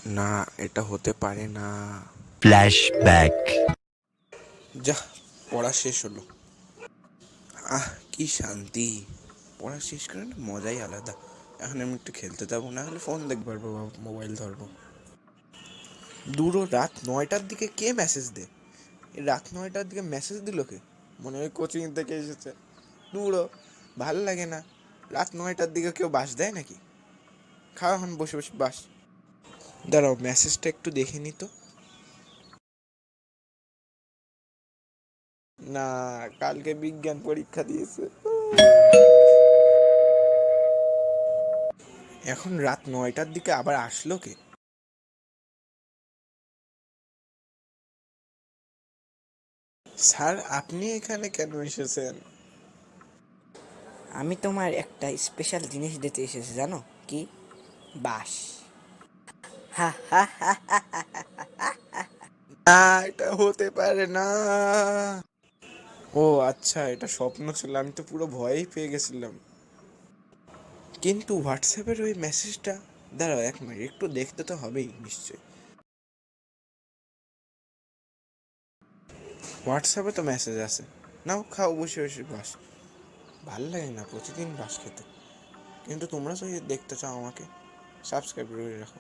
না, এটা হতে পারে না। ফ্ল্যাশব্যাক। যা, পড়া শেষ হলো। কি শান্তি! পড়া শেষ করে না মজাই আলাদা। এখন আমি একটু খেলতে যাবো, না হলে ফোন দেখতে পারবো বা মোবাইল ধরবো। রাত 9টার দিকে কে মেসেজ দে? এই রাত 9টার দিকে মেসেজ দিল কে? মনে হয় কোচিং থেকে এসেছে। দূরও, ভালো লাগে না। রাত 9টার দিকে কেউ বাস দেয় নাকি? খাওয়া এখন বসে বসে বাস। দাঁড়াও, মেসেজটা একটু দেখে নি তো। না, কালকে বিজ্ঞান পরীক্ষা দিয়েছে। এখন রাত 9টার দিকে আবার আসলো কে? স্যার, আপনি এখানে কেন এসেছেন? আমি তোমার একটা স্পেশাল জিনিস দিতে এসেছি, জানো কি? বাস। হা হা হা হা। না, এটা হতে পারে না। ও আচ্ছা, এটা স্বপ্ন ছিল। আমি তো পুরো ভয়েই পেয়ে গেছিলাম। কিন্তু হোয়াটসঅ্যাপের ওই মেসেজটা, দাঁড়াও 1 মিনিট, একটু দেখতে তো হবেই নিশ্চয়ই। হোয়াটসঅ্যাপে তো মেসেজ আছে। নাও খাও বসে বসে বাস। ভাল লাগে না প্রতিদিন বাস খেতে। কিন্তু তোমরা যদি দেখতে চাও আমাকে, সাবস্ক্রাইব করে রাখো।